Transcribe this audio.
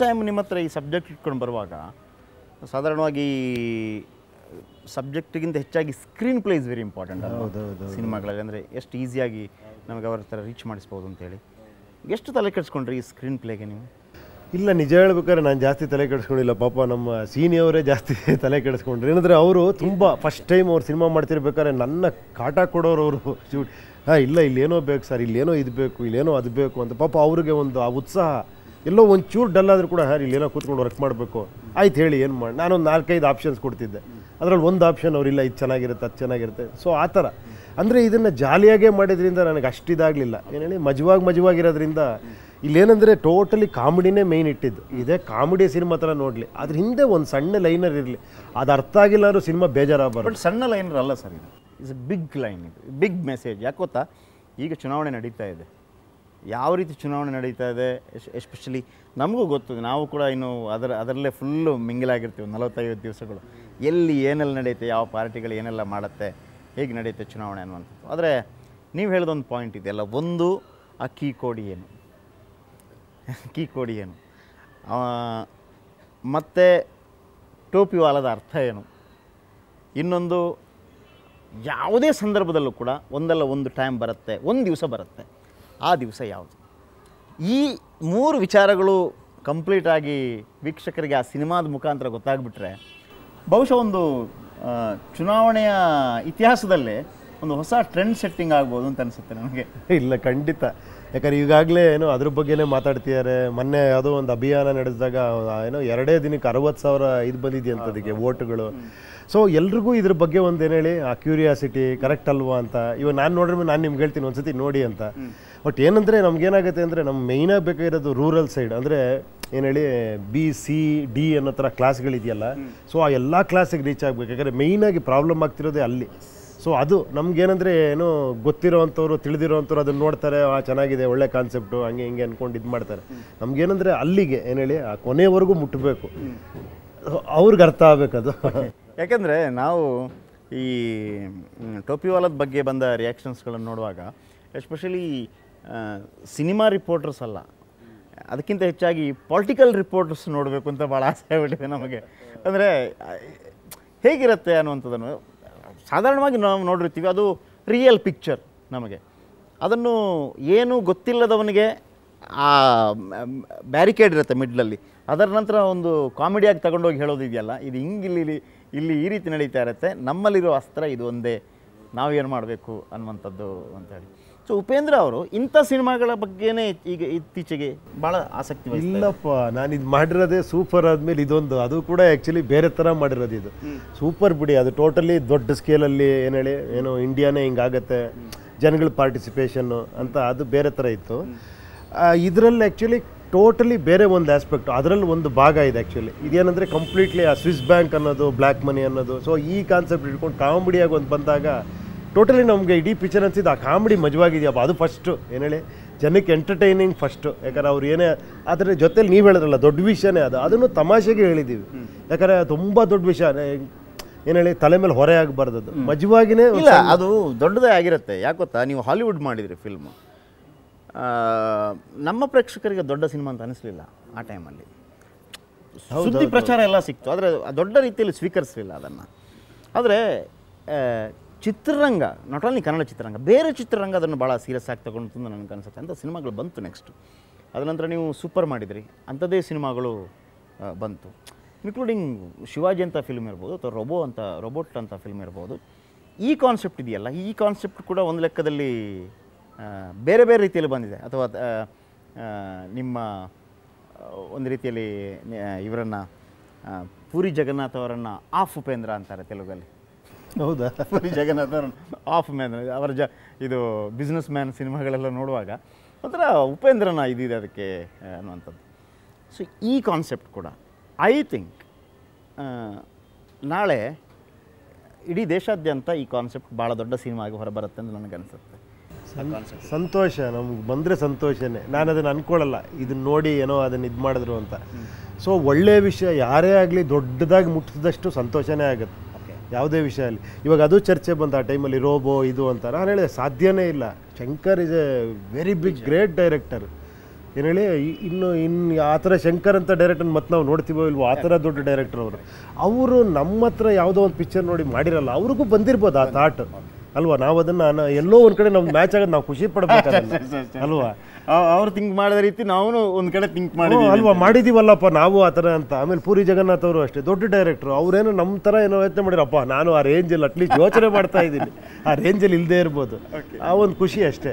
Time ನಿಮ್ಮ ಹತ್ರ ಈ ಸಬ್ಜೆಕ್ಟ್ ಇಟ್ಕೊಂಡು ಬರುವಾಗ ಸಾಧಾರಣವಾಗಿ ಸಬ್ಜೆಕ್ಟಿಗಿಂತ ಹೆಚ್ಚಾಗಿ screen play is very important ಸಿನಿಮಾಗಳಲ್ಲಿ. ಅಂದರೆ ಎಷ್ಟು ಈಸಿಯಾಗಿ ನಮಗೆ ಅವರ ಥರ ರೀಚ್ ಮಾಡಿಸ್ಬೋದು ಅಂತೇಳಿ ಎಷ್ಟು ತಲೆ ಕೆಡಿಸ್ಕೊಂಡ್ರಿ ಈ ಸ್ಕ್ರೀನ್ ಪ್ಲೇಗೆ ನೀವು? ಇಲ್ಲ, ನಿಜ ಹೇಳ್ಬೇಕಾದ್ರೆ ನಾನು ಜಾಸ್ತಿ ತಲೆ ಕೆಡಿಸ್ಕೊಂಡಿಲ್ಲ. ಪಾಪ ನಮ್ಮ ಸೀನಿಯವರೇ ಜಾಸ್ತಿ ತಲೆ ಕೆಡಿಸ್ಕೊಂಡ್ರು. ಏನಂದರೆ ಅವರು ತುಂಬ ಫಸ್ಟ್ ಟೈಮ್ ಅವ್ರು ಸಿನಿಮಾ ಮಾಡ್ತಿರ್ಬೇಕಾದ್ರೆ ನನ್ನ ಕಾಟ ಕೊಡೋರು ಅವರು ಶೂಟ್ ಇಲ್ಲ ಇಲ್ಲೇನೋ ಬೇಕು ಸರ್, ಇಲ್ಲೇನೋ ಇದು ಬೇಕು, ಇಲ್ಲೇನೋ ಅದು ಬೇಕು ಅಂತ. ಪಾಪ ಅವ್ರಿಗೆ ಒಂದು ಆ ಉತ್ಸಾಹ ಎಲ್ಲೋ ಒಂಚೂರು ಡಲ್ ಆದರೂ ಕೂಡ ಇಲ್ಲೇನೋ ಕೂತ್ಕೊಂಡು ವರ್ಕ್ ಮಾಡಬೇಕು, ಆಯ್ತು ಹೇಳಿ ಏನು ಮಾಡಿ. ನಾನೊಂದು 4-5 ಆಪ್ಷನ್ಸ್ ಕೊಡ್ತಿದ್ದೆ, ಅದರಲ್ಲಿ ಒಂದು ಆಪ್ಷನ್ ಅವರಿಲ್ಲ ಇದು ಚೆನ್ನಾಗಿರುತ್ತೆ ಅದು ಚೆನ್ನಾಗಿರುತ್ತೆ. ಸೊ ಆ ಥರ ಅಂದರೆ ಇದನ್ನು ಜಾಲಿಯಾಗೇ ಮಾಡಿದ್ರಿಂದ ನನಗೆ ಅಷ್ಟಿದಾಗಲಿಲ್ಲ. ಏನು ಹೇಳಿ ಮಜವಾಗಿರೋದ್ರಿಂದ ಇಲ್ಲೇನಂದರೆ ಟೋಟಲಿ ಕಾಮಿಡಿನೇ ಮೇಯ್ನ್ ಇಟ್ಟಿದ್ದು. ಇದೇ ಕಾಮಿಡಿ ಸಿನಿಮಾ ಥರ ನೋಡಲಿ, ಅದ್ರ ಹಿಂದೆ ಒಂದು ಸಣ್ಣ ಲೈನರ್ ಇರಲಿ, ಅದು ಅರ್ಥ ಆಗಿಲ್ಲ ಅಂದರೂ ಸಿನಿಮಾ ಬೇಜಾರಾಗಬಾರ್ದು. ಬಟ್ ಸಣ್ಣ ಲೈನರ್ ಅಲ್ಲ ಸರ್, ಇದು ಇಸ್ ಎ ಬಿಗ್ ಲೈನ್, ಇದು ಬಿಗ್ ಮೆಸೇಜ್. ಯಾಕೆ ಗೊತ್ತಾ, ಈಗ ಚುನಾವಣೆ ನಡೀತಾ ಇದೆ. ಯಾವ ರೀತಿ ಚುನಾವಣೆ ನಡೀತಾ ಇದೆ ಎಸ್ಪೆಷಲಿ ನಮಗೂ ಗೊತ್ತಿದೆ, ನಾವು ಕೂಡ ಇನ್ನು ಅದರಲ್ಲೇ ಫುಲ್ಲು ಮಿಂಗಿಲಾಗಿರ್ತೀವಿ 45 ದಿವಸಗಳು. ಎಲ್ಲಿ ಏನೆಲ್ಲ ನಡೆಯುತ್ತೆ, ಯಾವ ಪಾರ್ಟಿಗಳು ಏನೆಲ್ಲ ಮಾಡುತ್ತೆ, ಹೇಗೆ ನಡೆಯುತ್ತೆ ಚುನಾವಣೆ ಅನ್ನುವಂಥದ್ದು. ಆದರೆ ನೀವು ಹೇಳೋದೊಂದು ಪಾಯಿಂಟ್ ಇದೆಯಲ್ಲ, ಒಂದು ಆ ಕೀ ಕೋಡಿ ಏನು ಮತ್ತು ಟೋಪಿ ವಾಲದ ಅರ್ಥ ಏನು, ಇನ್ನೊಂದು ಯಾವುದೇ ಸಂದರ್ಭದಲ್ಲೂ ಕೂಡ ಒಂದಲ್ಲ ಒಂದು ಟೈಮ್ ಬರುತ್ತೆ, ಒಂದು ದಿವಸ ಬರುತ್ತೆ, ಆ ದಿವಸ ಯಾವುದು. ಈ 3 ವಿಚಾರಗಳು ಕಂಪ್ಲೀಟಾಗಿ ವೀಕ್ಷಕರಿಗೆ ಆ ಸಿನಿಮಾದ ಮುಖಾಂತರ ಗೊತ್ತಾಗ್ಬಿಟ್ರೆ ಬಹುಶಃ ಒಂದು ಚುನಾವಣೆಯ ಇತಿಹಾಸದಲ್ಲೇ ಒಂದು ಹೊಸ ಟ್ರೆಂಡ್ ಸೆಟ್ಟಿಂಗ್ ಆಗ್ಬೋದು ಅಂತ ಅನಿಸುತ್ತೆ ನನಗೆ. ಇಲ್ಲ, ಖಂಡಿತ. ಯಾಕಂದ್ರೆ ಈಗಾಗಲೇ ಏನೋ ಅದ್ರ ಬಗ್ಗೆನೇ ಮಾತಾಡ್ತಿದ್ದಾರೆ. ಮೊನ್ನೆ ಯಾವುದೋ ಒಂದು ಅಭಿಯಾನ ನಡೆಸಿದಾಗ ಏನೋ 2 ದಿನಕ್ಕೆ 60,000 ಇದು ಬಂದಿದೆಯಂಥದಕ್ಕೆ ವೋಟ್ಗಳು. ಸೊ ಎಲ್ರಿಗೂ ಇದ್ರ ಬಗ್ಗೆ ಒಂದು ಏನು ಹೇಳಿ ಆ ಕ್ಯೂರಿಯಾಸಿಟಿ ಕರೆಕ್ಟ್ ಅಲ್ವಾ ಅಂತ. ಇವಾಗ ನಾನು ನೋಡ್ರೆ ನಾನು ನಿಮ್ಗೆ ಹೇಳ್ತೀನಿ ಒಂದ್ಸತಿ ನೋಡಿ ಅಂತ. ಬಟ್ ಏನಂದರೆ ನಮ್ಗೇನಾಗುತ್ತೆ ಅಂದರೆ ನಮ್ಮ ಮೇಯ್ನಾಗಿ ಬೇಕಾಗಿರೋದು ರೂರಲ್ ಸೈಡ್. ಅಂದರೆ ಏನು ಹೇಳಿ B-C-D ಅನ್ನೋ ಥರ ಕ್ಲಾಸ್ಗಳಿದೆಯಲ್ಲ, ಸೊ ಆ ಎಲ್ಲ ಕ್ಲಾಸಿಗೆ ರೀಚ್ ಆಗಬೇಕು. ಯಾಕಂದರೆ ಮೇಯ್ನಾಗಿ ಪ್ರಾಬ್ಲಮ್ ಆಗ್ತಿರೋದೇ ಅಲ್ಲಿ. ಸೊ ಅದು ನಮ್ಗೇನಂದರೆ ಏನೋ ಗೊತ್ತಿರೋವಂಥವ್ರು ತಿಳಿದಿರೋವಂಥವ್ರು ಅದನ್ನು ನೋಡ್ತಾರೆ, ಚೆನ್ನಾಗಿದೆ ಒಳ್ಳೆ ಕಾನ್ಸೆಪ್ಟು ಹಂಗೆ ಹಿಂಗೆ ಅಂದ್ಕೊಂಡು ಇದು ಮಾಡ್ತಾರೆ. ನಮಗೇನಂದರೆ ಅಲ್ಲಿಗೆ ಏನು ಹೇಳಿ ಆ ಕೊನೆವರೆಗೂ ಮುಟ್ಟಬೇಕು, ಅವ್ರಿಗೆ ಅರ್ಥ ಆಗಬೇಕದು. ಯಾಕೆಂದರೆ ನಾವು ಈ ಟೋಪಿವಾಲದ ಬಗ್ಗೆ ಬಂದ ರಿಯಾಕ್ಷನ್ಸ್ಗಳನ್ನು ನೋಡುವಾಗ ಎಸ್ಪೆಷಲಿ ಸಿನಿಮಾ ರಿಪೋರ್ಟರ್ಸ್ ಅಲ್ಲ, ಅದಕ್ಕಿಂತ ಹೆಚ್ಚಾಗಿ ಪೊಲಿಟಿಕಲ್ ರಿಪೋರ್ಟರ್ಸ್ ನೋಡಬೇಕು ಅಂತ ಭಾಳ ಆಸೆ ಆಗ್ಬಿಟ್ಟಿದೆ ನಮಗೆ. ಅಂದರೆ ಹೇಗಿರುತ್ತೆ ಅನ್ನುವಂಥದ್ದನ್ನು ಸಾಧಾರಣವಾಗಿ ನಾವು ನೋಡಿರ್ತೀವಿ, ಅದು ರಿಯಲ್ ಪಿಕ್ಚರ್ ನಮಗೆ. ಅದನ್ನು ಏನು ಗೊತ್ತಿಲ್ಲದವನಿಗೆ ಆ ಬ್ಯಾರಿಕೇಡ್ ಇರುತ್ತೆ ಮಿಡ್ಲಲ್ಲಿ, ಅದರ ನಂತರ ಒಂದು ಕಾಮಿಡಿಯಾಗಿ ತಗೊಂಡೋಗಿ ಹೇಳೋದಿದೆಯಲ್ಲ, ಇದು ಇಲ್ಲಿ ಈ ರೀತಿ ನಡೀತಾ ಇರುತ್ತೆ, ನಮ್ಮಲ್ಲಿರೋ ಅಸ್ತ್ರ ಇದು ಒಂದೇ, ನಾವೇನು ಮಾಡಬೇಕು ಅನ್ನುವಂಥದ್ದು ಅಂತೇಳಿ. ಸೊ ಉಪೇಂದ್ರ ಅವರು ಇಂಥ ಸಿನಿಮಾಗಳ ಬಗ್ಗೆನೇ ಈಗ ಇತ್ತೀಚೆಗೆ ಭಾಳ ಆಸಕ್ತಿ. ಇಲ್ಲಪ್ಪ, ನಾನು ಇದು ಮಾಡಿರೋದೇ ಸೂಪರ್ ಆದಮೇಲೆ ಇದೊಂದು, ಅದು ಕೂಡ ಆ್ಯಕ್ಚುಲಿ ಬೇರೆ ಥರ ಮಾಡಿರೋದು. ಇದು ಸೂಪರ್ ಬಿಡಿ, ಅದು ಟೋಟಲಿ ದೊಡ್ಡ ಸ್ಕೇಲಲ್ಲಿ ಏನು ಹೇಳಿ ಏನೋ ಇಂಡಿಯಾನೇ ಹಿಂಗಾಗತ್ತೆ, ಜನಗಳ ಪಾರ್ಟಿಸಿಪೇಷನ್ನು ಅಂತ, ಅದು ಬೇರೆ ಥರ ಇತ್ತು. ಇದರಲ್ಲಿ ಆ್ಯಕ್ಚುಲಿ ಟೋಟಲಿ ಬೇರೆ ಒಂದು ಆಸ್ಪೆಕ್ಟು, ಅದರಲ್ಲಿ ಒಂದು ಭಾಗ ಇದೆ ಆ್ಯಕ್ಚುಲಿ. ಇದೇನಂದರೆ ಕಂಪ್ಲೀಟ್ಲಿ ಆ ಸ್ವಿಸ್ ಬ್ಯಾಂಕ್ ಅನ್ನೋದು, ಬ್ಲ್ಯಾಕ್ ಮನಿ ಅನ್ನೋದು. ಸೊ ಈ ಕಾನ್ಸೆಪ್ಟ್ ಇಟ್ಕೊಂಡು ಕಾಮಿಡಿಯಾಗಿ ಒಂದು ಬಂದಾಗ ಟೋಟಲಿ ನಮಗೆ ಇಡೀ ಪಿಕ್ಚರ್ ಅನ್ಸಿದ್ದು ಆ ಕಾಮಿಡಿ ಮಜವಾಗಿದೆಯಪ್ಪ, ಅದು ಫಸ್ಟು ಏನು ಹೇಳಿ ಜನಕ್ಕೆ ಎಂಟರ್ಟೈನಿಂಗ್ ಫಸ್ಟು. ಯಾಕಂದ್ರೆ ಅವ್ರು ಏನೇ ಅದರ ಜೊತೆಲಿ ನೀವು ಹೇಳಿದ್ರಲ್ಲ ದೊಡ್ಡ ವಿಷಯನೇ ಅದು, ಅದನ್ನು ತಮಾಷೆಗೆ ಹೇಳಿದ್ದೀವಿ. ಯಾಕಂದರೆ ತುಂಬ ದೊಡ್ಡ ವಿಷಯ ಏನು ಹೇಳಿ ತಲೆ ಮೇಲೆ ಹೊರೆ ಆಗಬಾರ್ದು, ಅದು ಮಜವಾಗಿನೇ ಇಲ್ಲ, ಅದು ದೊಡ್ಡದೇ ಆಗಿರುತ್ತೆ. ಯಾಕೆ ಗೊತ್ತಾ, ನೀವು ಹಾಲಿವುಡ್ ಮಾಡಿದ್ರಿ ಫಿಲ್ಮು, ನಮ್ಮ ಪ್ರೇಕ್ಷಕರಿಗೆ ದೊಡ್ಡ ಸಿನಿಮಾ ಅಂತ ಅನಿಸ್ಲಿಲ್ಲ ಆ ಟೈಮಲ್ಲಿ. ಸುದ್ದಿ ಪ್ರಚಾರ ಎಲ್ಲ ಸಿಕ್ತು, ಆದರೆ ದೊಡ್ಡ ರೀತಿಯಲ್ಲಿ ಸ್ವೀಕರಿಸಲಿಲ್ಲ ಅದನ್ನು. ಆದರೆ ಚಿತ್ರರಂಗ, ನಾಟ್ ಓನ್ಲಿ ಕನ್ನಡ ಚಿತ್ರರಂಗ, ಬೇರೆ ಚಿತ್ರರಂಗ ಅದನ್ನು ಭಾಳ ಸೀರಿಯಸ್ ಆಗಿ ತಗೊಂಡು ನನಗೆ ಅನಿಸುತ್ತೆ. ಅಂಥ ಸಿನಿಮಾಗಳು ಬಂತು ನೆಕ್ಸ್ಟು. ಅದ ನಂತರ ನೀವು ಸೂಪರ್ ಮಾಡಿದ್ರಿ, ಅಂಥದ್ದೇ ಸಿನಿಮಾಗಳು ಬಂತು, ಇನ್ಕ್ಲೂಡಿಂಗ್ ಶಿವಾಜಿ ಅಂತ ಫಿಲ್ಮ್ ಇರ್ಬೋದು, ಅಥವಾ ರೋಬೋಟ್ ಅಂತ ಫಿಲ್ಮ್ ಇರ್ಬೋದು. ಈ ಕಾನ್ಸೆಪ್ಟ್ ಇದೆಯಲ್ಲ, ಈ ಕಾನ್ಸೆಪ್ಟ್ ಕೂಡ ಒಂದು ಲೆಕ್ಕದಲ್ಲಿ ಬೇರೆ ಬೇರೆ ರೀತಿಯಲ್ಲಿ ಬಂದಿದೆ. ಅಥವಾ ನಿಮ್ಮ ಒಂದು ರೀತಿಯಲ್ಲಿ ಇವರನ್ನು ಪೂರಿ ಜಗನ್ನಾಥ್ ಅವರನ್ನು ಆಫ್ ಉಪೇಂದ್ರ ಅಂತಾರೆ ತೆಲುಗಲ್ಲಿ. ಹೌದಾ? ಪೂರಿ ಜಗನ್ನಾಥ್ ಅವರನ್ನು ಆಫ್ ಉಪೇಂದ್ರ, ಅವರ ಇದು ಬಿಸ್ನೆಸ್ ಮ್ಯಾನ್ ಸಿನಿಮಾಗಳೆಲ್ಲ ನೋಡುವಾಗ ಒಂಥರ ಉಪೇಂದ್ರನ ಇದಿದೆ ಅದಕ್ಕೆ ಅನ್ನುವಂಥದ್ದು. ಸೊ ಈ ಕಾನ್ಸೆಪ್ಟ್ ಕೂಡ ಐ ಥಿಂಕ್ ನಾಳೆ ಇಡೀ ದೇಶಾದ್ಯಂತ ಈ ಕಾನ್ಸೆಪ್ಟ್ ಭಾಳ ದೊಡ್ಡ ಸಿನಿಮಾ ಆಗಿ ಹೊರಬರುತ್ತೆ ಅಂತ ನನಗನ್ಸುತ್ತೆ. ಸಂತೋಷ, ನಮ್ಗೆ ಬಂದರೆ ಸಂತೋಷನೇ. ನಾನು ಅದನ್ನು ಅಂದ್ಕೊಳ್ಳಲ್ಲ ಇದನ್ನು ನೋಡಿ ಏನೋ ಅದನ್ನು ಇದು ಮಾಡಿದ್ರು ಅಂತ. ಸೊ ಒಳ್ಳೆಯ ವಿಷಯ ಯಾರೇ ಆಗಲಿ ದೊಡ್ಡದಾಗಿ ಮುಟ್ಟಿಸಿದಷ್ಟು ಸಂತೋಷನೇ ಆಗುತ್ತೆ ಯಾವುದೇ ವಿಷಯದಲ್ಲಿ. ಇವಾಗ ಅದು ಚರ್ಚೆ ಬಂತ ಆ ಟೈಮಲ್ಲಿ ರೋಬೋ ಇದು ಅಂತ. ನಾನು ಹೇಳಿದೆ ಸಾಧ್ಯನೇ ಇಲ್ಲ. Shankar is a very big great director, ಏನು ಹೇಳಿ ಇನ್ನು ಆ ಥರ ಶಂಕರ್ ಅಂತ ಡೈರೆಕ್ಟರ್ ಮತ್ತೆ ನಾವು ನೋಡ್ತೀವೋ ಇಲ್ವೋ ಆ ಥರ ದೊಡ್ಡ ಡೈರೆಕ್ಟರ್ ಅವರು ನಮ್ಮ ಹತ್ರ ಯಾವುದೋ ಒಂದು ಪಿಕ್ಚರ್ ನೋಡಿ ಮಾಡಿರಲ್ಲ, ಅವ್ರಿಗೂ ಬಂದಿರ್ಬೋದು ಆ ಥಾಟ್ ಅಲ್ವಾ. ನಾವು ಅದನ್ನು ಎಲ್ಲೋ ಒಂದು ಕಡೆ ನಮ್ಗೆ ಮ್ಯಾಚ್ ಆಗೋದು ನಾವು ಖುಷಿ ಪಡ್ಬೇಕಾದ್ರೆ ಅಲ್ವಾ. ಅವ್ರು ಥಿಂಕ್ ಮಾಡಿದ ರೀತಿ ನಾವು ಒಂದು ಕಡೆ ಥಿಂಕ್ ಮಾಡಿದ್ವಿ ಅಲ್ವಾ, ಮಾಡಿದೀವಲ್ಲಪ್ಪ ನಾವು ಆ ಥರ ಅಂತ. ಆಮೇಲೆ ಪೂರಿ ಜಗನ್ನಾಥ್ ಅವರು ಅಷ್ಟೇ ದೊಡ್ಡ ಡೈರೆಕ್ಟ್ರು, ಅವರೇನು ನಮ್ಮ ಥರ ಏನೋ ಯೋಚನೆ ಮಾಡಿರಪ್ಪ, ನಾನು ಆ ರೇಂಜಲ್ಲಿ ಅಟ್ಲೀಸ್ಟ್ ಯೋಚನೆ ಮಾಡ್ತಾ ಇದ್ದೀನಿ, ಆ ರೇಂಜಲ್ಲಿ ಇಲ್ಲದೆ ಇರ್ಬೋದು, ಆ ಒಂದು ಖುಷಿ ಅಷ್ಟೇ.